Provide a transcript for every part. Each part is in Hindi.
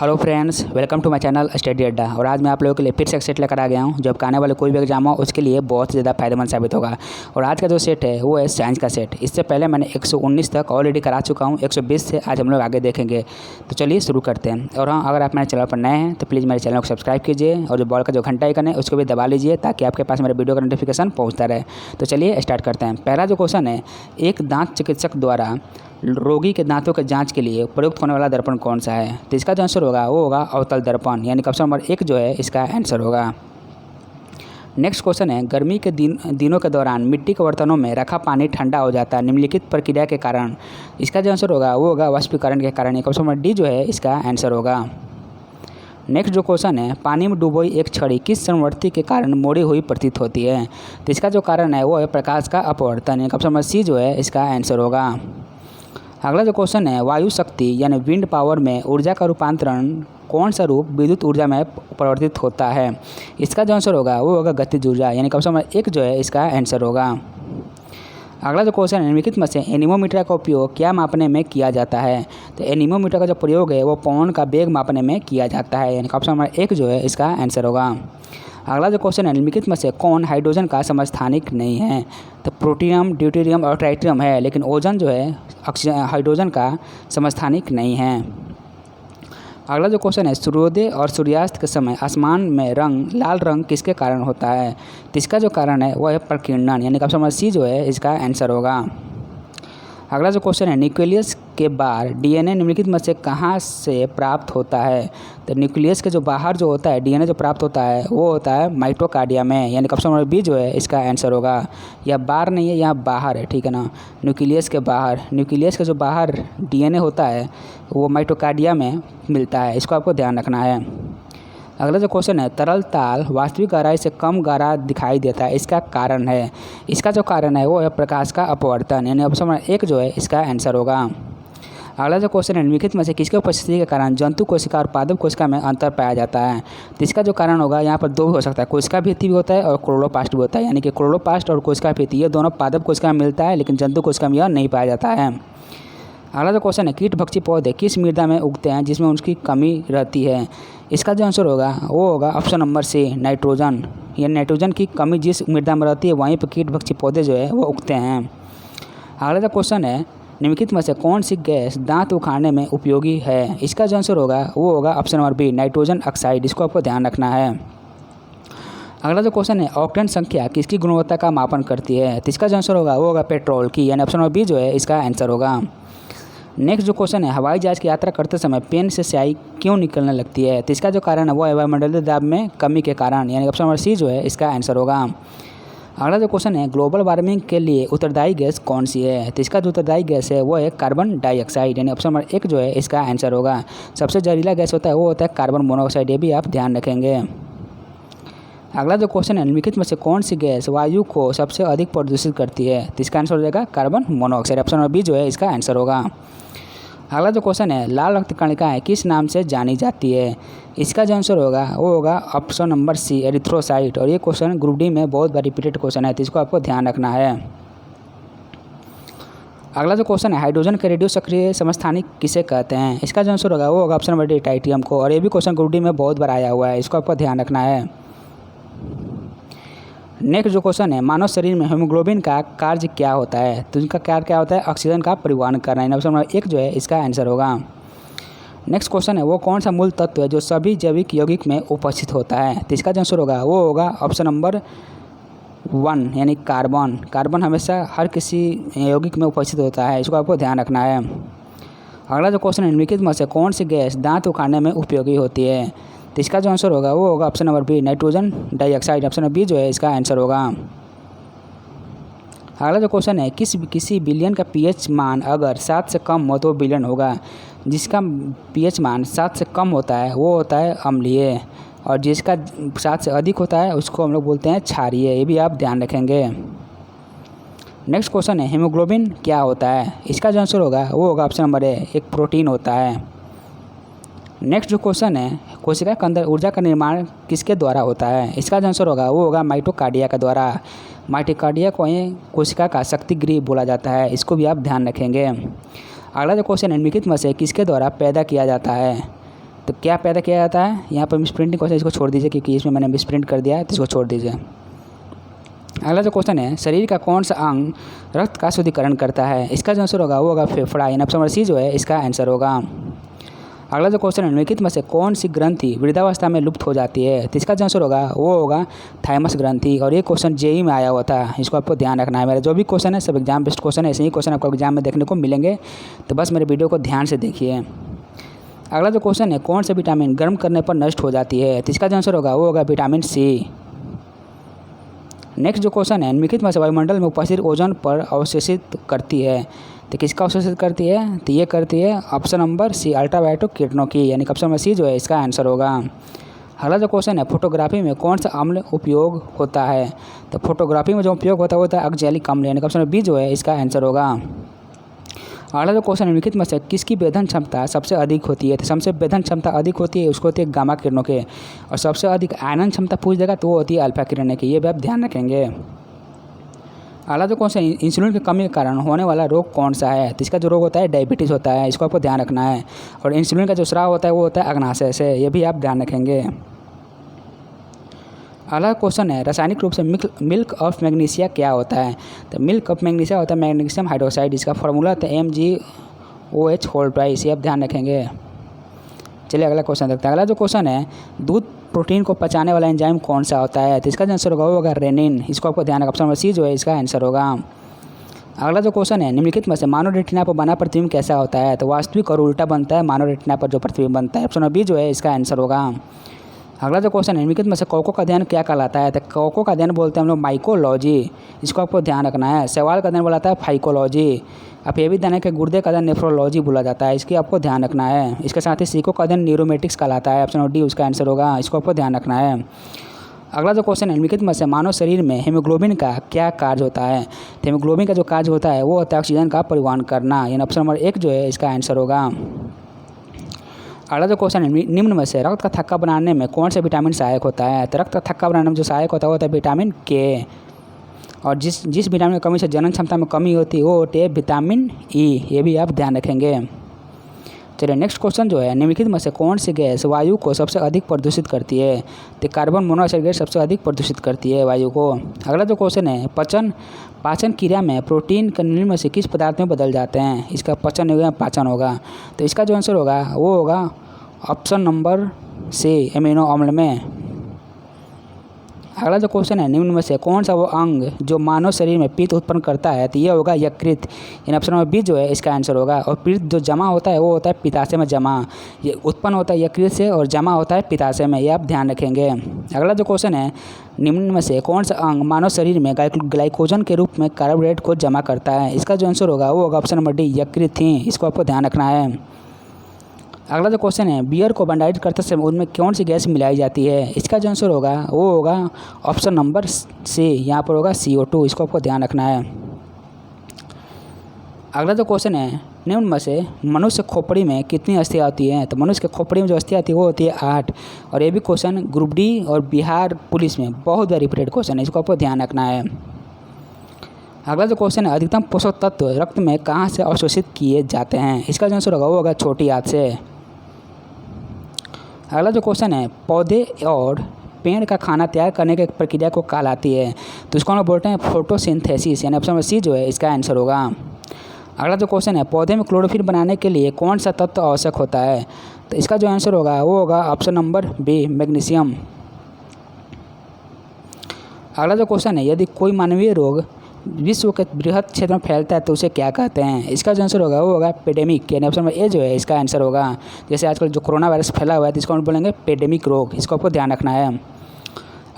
Hello friends, welcome to my channel study Adda. और आज मैं आप लोगों के लिए फिर से एक सेट लेकर आ गया हूं जो आने वाले कोई भी एग्जाम हो उसके लिए बहुत ही ज़्यादा फायदेमंद साबित होगा। और आज का जो सेट है वो है साइंस का सेट। इससे पहले मैंने 119 तक ऑलरेडी करा चुका हूं, 120 से आज हम लोग आगे देखेंगे। तो चलिए शुरू करते हैं। और हाँ, अगर आप मेरे चैनल पर नए हैं तो प्लीज़ मेरे चैनल को सब्सक्राइब कीजिए और जो बॉल का जो घंटा आइकन है उसको भी दबा लीजिए ताकि आपके पास मेरे वीडियो का नोटिफिकेशन पहुँचता रहे। तो चलिए स्टार्ट करते हैं। पहला जो क्वेश्चन है, एक दांत चिकित्सक द्वारा रोगी के दांतों के जांच के लिए प्रयुक्त होने वाला दर्पण कौन सा है? तो इसका जो आंसर होगा वो होगा अवतल दर्पण, यानी कि ऑप्शन नंबर 1 जो है इसका आंसर होगा। नेक्स्ट क्वेश्चन है, गर्मी के दिनों के दौरान मिट्टी के बर्तनों में रखा पानी ठंडा हो जाता है निम्नलिखित प्रक्रिया के कारण। इसका जो आंसर होगा वो होगा वाष्पीकरण के कारण, ऑप्शन नंबर डी जो है इसका आंसर होगा। नेक्स्ट जो क्वेश्चन है, पानी में डूबी एक छड़ी किस समवर्ती के कारण मोड़ी हुई प्रतीत होती है? तो इसका जो कारण है वो है प्रकाश का अपवर्तन, ऑप्शन नंबर सी जो है इसका आंसर होगा। अगला जो क्वेश्चन है, वायु शक्ति यानी विंड पावर में ऊर्जा का रूपांतरण कौन सा रूप विद्युत ऊर्जा में परिवर्तित होता है? इसका जो आंसर होगा वो होगा गतिज ऊर्जा, यानी कि ऑप्शन नंबर 1 जो है इसका आंसर होगा। अगला जो क्वेश्चन है, निम्नलिखित में से एनीमोमीटर का उपयोग क्या मापने में किया जाता है? तो एनीमोमीटर का जो प्रयोग है वो पवन का वेग मापने में किया जाता है, यानी कि ऑप्शन नंबर 1 जो है इसका आंसर होगा। अगला जो क्वेश्चन है, निम्नलिखित में से कौन हाइड्रोजन का समस्थानिक नहीं है? तो प्रोटियम, ड्यूटेरियम और ट्राइटियम है, लेकिन ओजोन जो है हाइड्रोजन का समस्थानिक नहीं है। अगला जो क्वेश्चन है, सूर्योदय और सूर्यास्त के समय आसमान में लाल रंग किसके कारण होता है? तो इसका जो कारण है वो है प्रकीर्णन, यानी कि ऑप्शन नंबर सी जो है इसका आंसर होगा। अगला जो क्वेश्चन है, न्यूक्लियस के बाहर डीएनए निम्नलिखित में से कहाँ से प्राप्त होता है? तो न्यूक्लियस के जो बाहर जो होता है डीएनए जो प्राप्त होता है वो होता है माइटोकार्डिया में, यानी कि ऑप्शन नंबर बी जो है इसका आंसर होगा। यह बाहर नहीं है, यहाँ बाहर है, ठीक है ना। न्यूक्लियस के जो बाहर डीएनए होता है वो माइटोकार्डिया में मिलता है, इसको आपको ध्यान रखना है। अगला जो क्वेश्चन है, तरल ताल वास्तविक गहराई से कम गहरा दिखाई देता है, इसका कारण है? इसका जो कारण है वो है प्रकाश का अपवर्तन, यानी ऑप्शन नंबर 1 जो है इसका आंसर होगा। अगला जो क्वेश्चन है, निम्नलिखित में से किसके उपस्थिति के कारण जंतु कोशिका और पादप कोशिका में अंतर पाया जाता है? तो इसका जो कारण होगा यहाँ पर 2 भी हो सकता है, कोशिका भित्ति भी होता है और क्लोरोप्लास्ट भी होता है, यानी कि क्लोरोप्लास्ट और कोशिका भित्ति ये दोनों पादप कोशिका में मिलता है, लेकिन जंतु कोशिका में यह नहीं पाया जाता है। अगला जो क्वेश्चन है, कीटभक्षी पौधे किस मृदा में उगते हैं जिसमें उनकी कमी रहती है? इसका जो आंसर होगा वो होगा ऑप्शन नंबर सी नाइट्रोजन, ये नाइट्रोजन की कमी जिस मृदा में रहती है वहीं पर कीटभक्षी पौधे जो है वो उगते हैं। अगला जो क्वेश्चन है, निम्नलिखित में से कौन सी गैस दांत उखाड़ने में उपयोगी है? इसका जो आंसर होगा वो होगा option number B nitrogen oxide, इसको आपको ध्यान रखना है। अगला जो क्वेश्चन है, ऑक्टेन संख्या किसकी गुणवत्ता का मापन करती है? तो इसका जो आंसर होगा वो होगा पेट्रोल की, यानी ऑप्शन नंबर बी जो है इसका आंसर होगा। नेक्स्ट जो क्वेश्चन है, हवाई जहाज की यात्रा करते समय पेन से स्याही क्यों निकलने लगती है? तो इसका जो कारण है वो है वायुमंडलीय दाब में कमी के कारण, यानी ऑप्शन नंबर सी जो है इसका आंसर होगा। अगला जो क्वेश्चन है, ग्लोबल वार्मिंग के लिए उत्तरदायी गैस कौन सी है? तो इसका जो उत्तरदायी गैस है वो है कार्बन डाइऑक्साइड, यानी ऑप्शन नंबर 1 जो है इसका आंसर होगा। सबसे जहरीला गैस होता है वो होता है कार्बन मोनोऑक्साइड, ये भी आप ध्यान रखेंगे। अगला जो क्वेश्चन है, निम्नलिखित में से कौन सी गैस वायु को सबसे अधिक प्रदूषित करती है? तो इसका आंसर हो जाएगा carbon monoxide, option number B जो है इसका आंसर होगा। अगला जो क्वेश्चन है, लाल रक्त कणिकाएं किस नाम से जानी जाती है? इसका जो आंसर होगा वो होगा ऑप्शन नंबर सी एरिथ्रोसाइट, और ये क्वेश्चन ग्रुप डी में बहुत बार रिपीटेड क्वेश्चन है, तो इसको आपको ध्यान रखना है। अगला जो क्वेश्चन है, हाइड्रोजन के रेडियो सक्रिय समस्थानिक किसे कहते हैं? इसका जो आंसर होगा वो होगा ऑप्शन नंबर डी टाइटियम को, और ये भी क्वेश्चन ग्रुप डी में बहुत बार आया हुआ है, इसको आपको ध्यान रखना है। नेक्स्ट जो क्वेश्चन है, मानव शरीर में हीमोग्लोबिन का कार्य क्या होता है? तो इनका कार्य क्या होता है? ऑक्सीजन का परिवहन करना, ऑप्शन नंबर 1 जो है इसका आंसर होगा। नेक्स्ट क्वेश्चन है, वो कौन सा मूल तत्व है जो सभी जैविक यौगिक में उपस्थित होता है? तो इसका जो आंसर होगा वो होगा ऑप्शन नंबर 1, यानी कार्बन। कार्बन हमेशा हर किसी यौगिक में उपस्थित होता है, इसको आपको ध्यान रखना है। अगला जो क्वेश्चन है, निम्नलिखित में से कौन सी गैस दांत उखाड़ने में उपयोगी होती है? तो इसका जो आंसर होगा वो होगा option number B nitrogen dioxide, option number B जो है इसका आंसर होगा। अगला जो क्वेश्चन है, किसी बिलियन का पीएच मान अगर 7 से कम हो तो बिलियन होगा। जिसका पीएच मान 7 से कम होता है वो होता है अम्लीय, और जिसका 7 से अधिक होता है उसको हम लोग बोलते हैं क्षारीय, ये भी आप ध्यान रखेंगे। नेक्स्ट क्वेश्चन है, हीमोग्लोबिन क्या होता है? इसका जो आंसर होगा वो होगा ऑप्शन नंबर ए एक प्रोटीन होता है। नेक्स्ट जो क्वेश्चन है, कोशिका के अंदर ऊर्जा का निर्माण किसके द्वारा होता है? इसका जो आंसर होगा वो होगा माइटोकार्डिया के द्वारा। माइटोकार्डिया को कोशिका का शक्ति गृह बोला जाता है, इसको भी आप ध्यान रखेंगे। अगला जो क्वेश्चन है, निम्नलिखित में से किसके द्वारा पैदा किया जाता है? तो क्या पैदा किया जाता है, यहाँ पर मिस प्रिंटिंग क्वेश्चन इसको छोड़ दीजिए क्योंकि इसमें मैंने मिस प्रिंट कर दिया है, तो इसको छोड़ दीजिए। अगला जो क्वेश्चन है, शरीर का कौन सा अंग रक्त का शुद्धिकरण करता है, इसका जो आंसर होगा वो होगा फेफड़ा, यानी ऑप्शन नंबर सी जो है इसका आंसर होगा। अगला जो क्वेश्चन है, निम्नलिखित में से कौन सी ग्रंथि वृद्धावस्था में लुप्त हो जाती है, तो इसका जो आंसर होगा वो होगा थाइमस ग्रंथि। और ये क्वेश्चन जेई में आया हुआ था, इसको आपको ध्यान रखना है। मेरा जो भी क्वेश्चन है सब एग्जाम बेस्ड क्वेश्चन है, ऐसे ही क्वेश्चन आपको एग्जाम में देखने को मिलेंगे, तो बस मेरे वीडियो को ध्यान से देखिए। अगला जो क्वेश्चन है, कौन सा विटामिन गर्म करने पर नष्ट हो जाती है, तो इसका जो आंसर होगा वो होगा विटामिन सी। नेक्स्ट जो क्वेश्चन है, निम्नलिखित में से वायुमंडल में उपस्थित ओजोन पर अवशोषित करती है, तो किसका अवशोषित करती है, तो ये करती है ऑप्शन नंबर सी अल्ट्रावायलेट किरणों की, यानी ऑप्शन नंबर सी जो है इसका आंसर होगा। अगला जो क्वेश्चन है, फोटोग्राफी में कौन सा अम्ल उपयोग होता है, तो फोटोग्राफी में जो उपयोग होता है वो होता है ऑक्जेलिक अम्ल, यानी ऑप्शन नंबर बी जो है इसका आंसर होगा। अगला जो क्वेश्चन निम्नलिखित में से किसकी वेधन क्षमता सबसे अधिक होती है, तो सबसे वेधन क्षमता अधिक होती है उसको होती है गामा किरणों के, और सबसे अधिक आयनन क्षमता पूछ देगा तो वो होती है अल्फा किरणें की, ये भी आप ध्यान रखेंगे। अगला जो क्वेश्चन, इंसुलिन की कमी के कारण होने वाला रोग कौन सा है, तो इसका जो रोग होता है डायबिटीज़ होता है, इसको आपको ध्यान रखना है। और इंसुलिन का जो स्राव होता है वो होता है अग्नाशय से, ये भी आप ध्यान रखेंगे। अगला क्वेश्चन है, रासायनिक रूप से मिल्क ऑफ मैग्नीशिया क्या होता है, तो मिल्क ऑफ मैग्नीशिया होता है मैग्नीशियम हाइड्रोक्साइड, इसका फॉर्मूला होता है MgOH होल ट्वाइस, ये आप ध्यान रखेंगे। चलिए अगला क्वेश्चन देखते हैं। अगला जो क्वेश्चन है, दूध प्रोटीन को पचाने वाला एंजाइम कौन सा होता है, तो इसका जो आंसर होगा वो होगा रेनिन, इसको आपको ध्यान रखना, ऑप्शन नंबर सी जो है इसका आंसर होगा। अगला जो क्वेश्चन है, निम्नलिखित में से मानव रेटिना पर बना प्रतिबिंब कैसा होता है, तो वास्तविक और उल्टा बनता है मानव रेटिना पर जो प्रतिबिंब बनता है, ऑप्शन नंबर बी जो है इसका आंसर होगा। अगला जो क्वेश्चन है, निम्नलिखित में से कौकों का अध्ययन क्या कहलाता है, तो कौकों का अध्ययन बोलते हैं हम लोग माइकोलॉजी, इसको आपको ध्यान रखना है। सवाल का अध्ययन बोला जाता है फाइकोलॉजी। आप ये भी ध्यान रखें गुर्दे का अध्ययन नेफ्रोलॉजी बोला जाता है, इसकी आपको ध्यान रखना है। इसके साथ ही सीको का अध्ययन न्यूरोमेटिक्स कहलाता है, ऑप्शन नंबर डी उसका आंसर होगा, इसको आपको ध्यान रखना है। अगला जो क्वेश्चन है, निम्नलिखित में से मानव शरीर में हीमोग्लोबिन का क्या कार्य होता है, तो हीमोग्लोबिन का जो कार्य होता है वो होता है ऑक्सीजन का परिवहन करना, यानी ऑप्शन नंबर 1 जो है इसका आंसर होगा। अगला जो क्वेश्चन है, निम्न में से रक्त का थक्का बनाने में कौन सा विटामिन सहायक होता है, तो रक्त का थक्का बनाने में जो सहायक होता है वो होता है विटामिन के। और जिस विटामिन की कमी से जनन क्षमता में कमी होती है वो होती है विटामिन ई, ये भी आप ध्यान रखेंगे। चलिए नेक्स्ट क्वेश्चन जो है, निम्नलिखित में से कौन सी गैस वायु को सबसे अधिक प्रदूषित करती है, तो कार्बन मोनोऑक्साइड गैस सबसे अधिक प्रदूषित करती है वायु को। अगला जो क्वेश्चन है, पाचन क्रिया में प्रोटीन के निम्न में से किस पदार्थ में बदल जाते हैं, इसका पाचन होगा, तो इसका जो आंसर होगा वो होगा ऑप्शन नंबर सी एमिनो अम्ल में। अगला जो क्वेश्चन है, निम्न में से कौन सा वो अंग जो मानव शरीर में पित्त उत्पन्न करता है, तो ये होगा यकृत, यानी ऑप्शन नंबर बी जो है इसका आंसर होगा। और पित्त जो जमा होता है वो होता है पित्ताशय में जमा, ये उत्पन्न होता है यकृत से और जमा होता है पित्ताशय में, ये आप ध्यान रखेंगे। अगला जो क्वेश्चन है, निम्न में से कौन सा अंग मानव शरीर में ग्लाइकोजन के रूप में कार्बोहाइड्रेट को जमा करता है, इसका जो आंसर होगा वो होगा ऑप्शन नंबर डी यकृत ही, इसको आपको ध्यान रखना है। अगला जो क्वेश्चन है, बियर को भंडारित करते समय उनमें कौन सी गैस मिलाई जाती है, इसका जो आंसर होगा वो होगा ऑप्शन नंबर सी, यहाँ पर होगा CO2, इसको आपको ध्यान रखना है। अगला जो क्वेश्चन है, निम्न में से मनुष्य खोपड़ी में कितनी अस्थियाँ होती हैं, तो मनुष्य के खोपड़ी में जो अस्थियाँ आती है वो होती है 8। और ये भी क्वेश्चन ग्रुप डी और बिहार पुलिस में बहुत बार रिपीटेड क्वेश्चन है, इसको आपको ध्यान रखना है। अगला जो क्वेश्चन है, अधिकतम पोषक तत्व रक्त में कहाँ से अवशोषित किए जाते हैं, इसका जो आंसर होगा वो होगा छोटी आंत से। अगला जो क्वेश्चन है, पौधे और पेड़ का खाना तैयार करने की प्रक्रिया को कहलाती है, तो इसको हम लोग बोलते हैं फोटोसिंथेसिस, यानी ऑप्शन नंबर सी जो है इसका आंसर होगा। अगला जो क्वेश्चन है, पौधे में क्लोरोफिल बनाने के लिए कौन सा तत्व आवश्यक होता है, तो इसका जो आंसर होगा वो होगा ऑप्शन नंबर बी मैग्नीशियम। अगला जो क्वेश्चन है, यदि कोई मानवीय रोग विश्व के बृहद क्षेत्र में फैलता है तो उसे क्या कहते हैं, इसका जो आंसर होगा वो होगा पेडेमिक, यानी ऑप्शन नंबर ए जो है इसका आंसर होगा। जैसे आजकल जो कोरोना वायरस फैला हुआ है तो इसको हम बोलेंगे पेडेमिक रोग, इसको आपको ध्यान रखना है।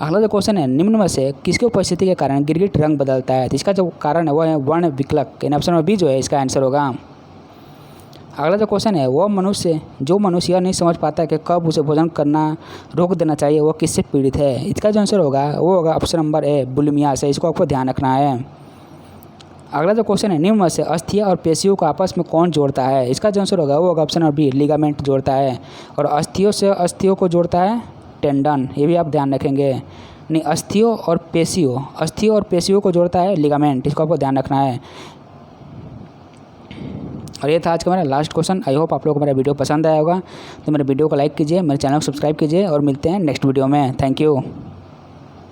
अगला जो क्वेश्चन है, निम्न में से किसकी उपस्थिति के कारण गिरगिट रंग बदलता है, तो इसका जो कारण है वो है वर्ण विकलक, यानी ऑप्शन नंबर बी जो है इसका आंसर होगा। अगला जो क्वेश्चन है, जो मनुष्य यह नहीं समझ पाता है कि कब उसे भोजन करना रोक देना चाहिए, वो किससे पीड़ित है, इसका जो आंसर होगा वो होगा ऑप्शन नंबर ए बुलिमिया से, इसको आपको ध्यान रखना है। अगला जो क्वेश्चन है, निम्न में से अस्थियाँ और पेशियों को आपस में कौन जोड़ता है, इसका जो आंसर होगा वो होगा ऑप्शन नंबर बी लिगामेंट जोड़ता है। और अस्थियों से अस्थियों को जोड़ता है टेंडन, ये भी आप ध्यान रखेंगे। नहीं, अस्थियों और पेशियों को जोड़ता है लिगामेंट, इसको आपको ध्यान रखना है। और ये था आज का मेरा लास्ट क्वेश्चन। आई होप आप लोगों को मेरा वीडियो पसंद आया होगा, तो मेरे वीडियो को लाइक कीजिए, मेरे चैनल को सब्सक्राइब कीजिए और मिलते हैं नेक्स्ट वीडियो में। Thank you.